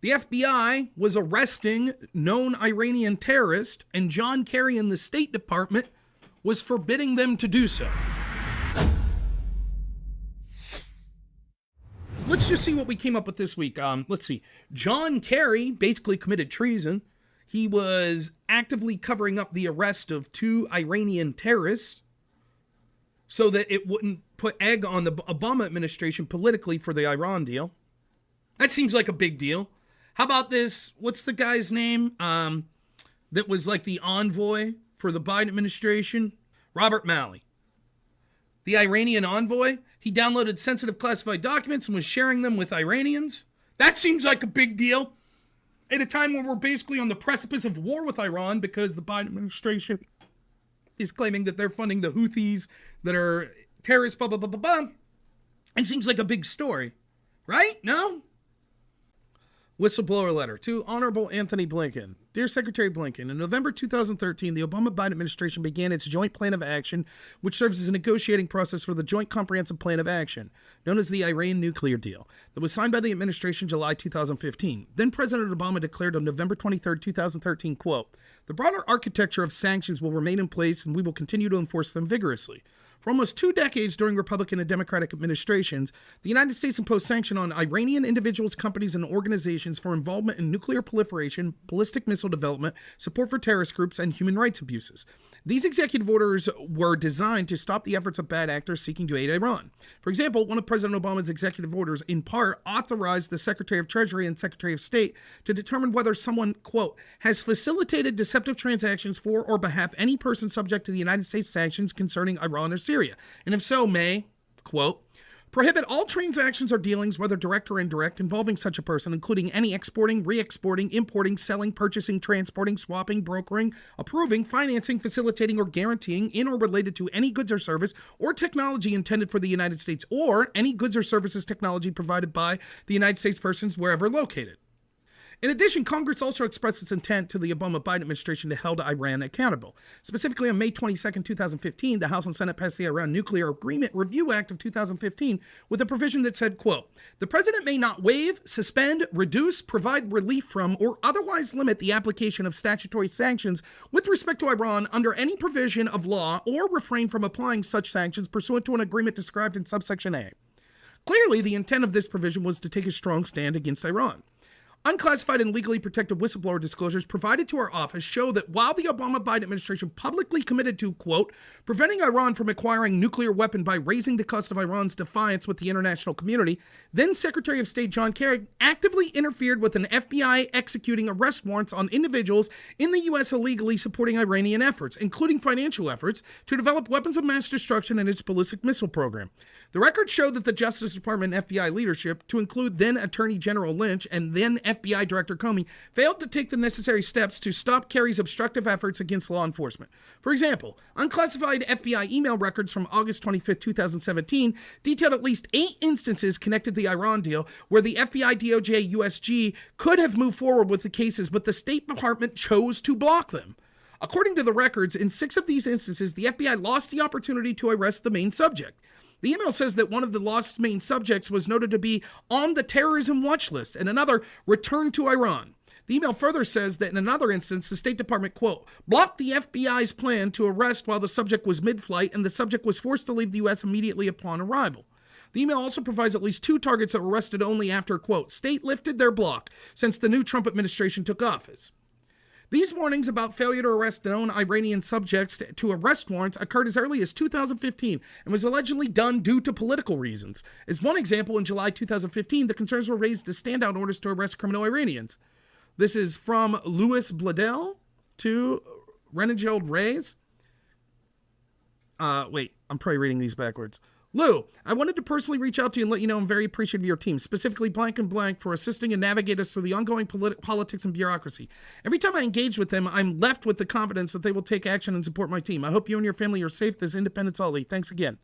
The FBI was arresting known Iranian terrorists, and John Kerry in the State Department was forbidding them to do so. Let's just see what we came up with this week. Let's see. John Kerry basically committed treason. He was actively covering up the arrest of 2 Iranian terrorists so that it wouldn't put egg on the Obama administration politically for the Iran deal. That seems like a big deal. How about this? What's the guy's name that was like the envoy for the Biden administration? Robert Malley. The Iranian envoy. He downloaded sensitive classified documents and was sharing them with Iranians. That seems like a big deal. At a time when we're basically on the precipice of war with Iran because the Biden administration is claiming that they're funding the Houthis that are terrorists, blah, blah, blah, blah, blah. It seems like a big story. Right? No? Whistleblower letter to Honorable Anthony Blinken. Dear Secretary Blinken, in November 2013, the Obama-Biden administration began its Joint Plan of Action, which serves as a negotiating process for the Joint Comprehensive Plan of Action, known as the Iran Nuclear Deal, that was signed by the administration July 2015. Then President Obama declared on November 23, 2013, quote, "The broader architecture of sanctions will remain in place and we will continue to enforce them vigorously. For almost 2 decades during Republican and Democratic administrations, the United States imposed sanctions on Iranian individuals, companies, and organizations for involvement in nuclear proliferation, ballistic missile development, support for terrorist groups, and human rights abuses. These executive orders were designed to stop the efforts of bad actors seeking to aid Iran. For example, one of President Obama's executive orders, in part, authorized the Secretary of Treasury and Secretary of State to determine whether someone, quote, has facilitated deceptive transactions for or behalf any person subject to the United States sanctions concerning Iran or Syria, and if so, may, quote, prohibit all transactions or dealings, whether direct or indirect, involving such a person, including any exporting, re-exporting, importing, selling, purchasing, transporting, swapping, brokering, approving, financing, facilitating, or guaranteeing in or related to any goods or service or technology intended for the United States, or any goods or services technology provided by the United States persons wherever located." In addition, Congress also expressed its intent to the Obama-Biden administration to hold Iran accountable. Specifically, on May 22, 2015, the House and Senate passed the Iran Nuclear Agreement Review Act of 2015 with a provision that said, quote, "The president may not waive, suspend, reduce, provide relief from, or otherwise limit the application of statutory sanctions with respect to Iran under any provision of law or refrain from applying such sanctions pursuant to an agreement described in subsection A." Clearly, the intent of this provision was to take a strong stand against Iran. Unclassified and legally protected whistleblower disclosures provided to our office show that while the Obama-Biden administration publicly committed to, quote, preventing Iran from acquiring nuclear weapon by raising the cost of Iran's defiance with the international community, then Secretary of State John Kerry actively interfered with an FBI executing arrest warrants on individuals in the U.S. illegally supporting Iranian efforts, including financial efforts, to develop weapons of mass destruction in its ballistic missile program. The records show that the Justice Department and FBI leadership, to include then Attorney General Lynch and then FBI Director Comey, failed to take the necessary steps to stop Kerry's obstructive efforts against law enforcement. For example, unclassified FBI email records from August 25, 2017 detailed at least 8 instances connected to the Iran deal where the FBI, DOJ, USG could have moved forward with the cases, but the State Department chose to block them. According to the records, in 6 of these instances, the FBI lost the opportunity to arrest the main subject. The email says that one of the lost main subjects was noted to be on the terrorism watch list and another returned to Iran. The email further says that in another instance, the State Department, quote, blocked the FBI's plan to arrest while the subject was mid-flight and the subject was forced to leave the U.S. immediately upon arrival. The email also provides at least 2 targets that were arrested only after, quote, state lifted their block since the new Trump administration took office. These warnings about failure to arrest known Iranian subjects to arrest warrants occurred as early as 2015 and was allegedly done due to political reasons. As one example, in July 2015, the concerns were raised as standout orders to arrest criminal Iranians. This is from Louis Bladel to Renegeld Reyes. Wait, I'm probably reading these backwards. Lou, I wanted to personally reach out to you and let you know I'm very appreciative of your team, specifically Blank and Blank, for assisting and navigate us through the ongoing politics and bureaucracy. Every time I engage with them, I'm left with the confidence that they will take action and support my team. I hope you and your family are safe this Independence Holiday. Thanks again.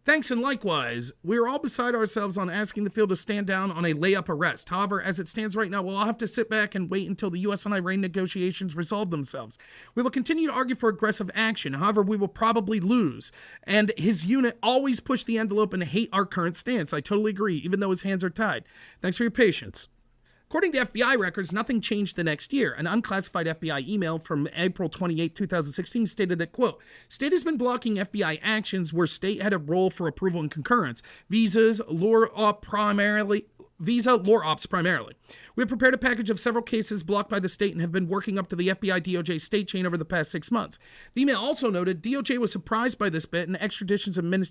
Thanks, and likewise, we are all beside ourselves on asking the field to stand down on a layup arrest. However, as it stands right now, we'll all have to sit back and wait until the U.S. and Iran negotiations resolve themselves. We will continue to argue for aggressive action. However, we will probably lose. And his unit always push the envelope and hate our current stance. I totally agree, even though his hands are tied. Thanks for your patience. According to FBI records, nothing changed the next year. An unclassified FBI email from April 28, 2016 stated that, quote, state has been blocking FBI actions where state had a role for approval and concurrence. Visa, lure ops primarily. We have prepared a package of several cases blocked by the state and have been working up to the FBI DOJ state chain over the past 6 months. The email also noted DOJ was surprised by this bit and extraditions and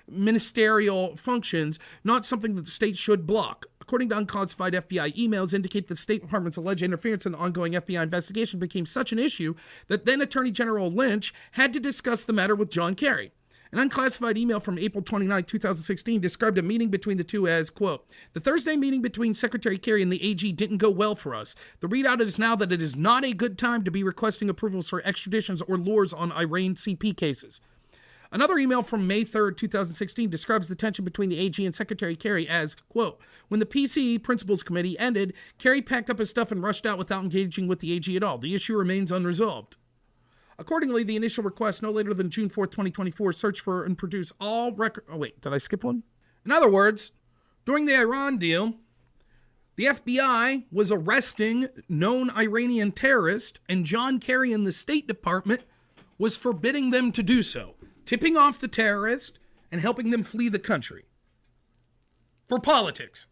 ministerial functions, not something that the state should block. According to unclassified FBI emails, indicate the State Department's alleged interference in the ongoing FBI investigation became such an issue that then Attorney General Lynch had to discuss the matter with John Kerry. An unclassified email from April 29, 2016 described a meeting between the two as, quote, the Thursday meeting between Secretary Kerry and the AG didn't go well for us. The readout is now that it is not a good time to be requesting approvals for extraditions or lures on Iran CP cases. Another email from May 3rd, 2016 describes the tension between the AG and Secretary Kerry as, quote, when the PCE Principals Committee ended, Kerry packed up his stuff and rushed out without engaging with the AG at all. The issue remains unresolved. Accordingly, the initial request, no later than June 4th, 2024, search for and produce all record... Oh, wait, did I skip one? In other words, during the Iran deal, the FBI was arresting known Iranian terrorists, and John Kerry and the State Department was forbidding them to do so, tipping off the terrorist and helping them flee the country. For politics.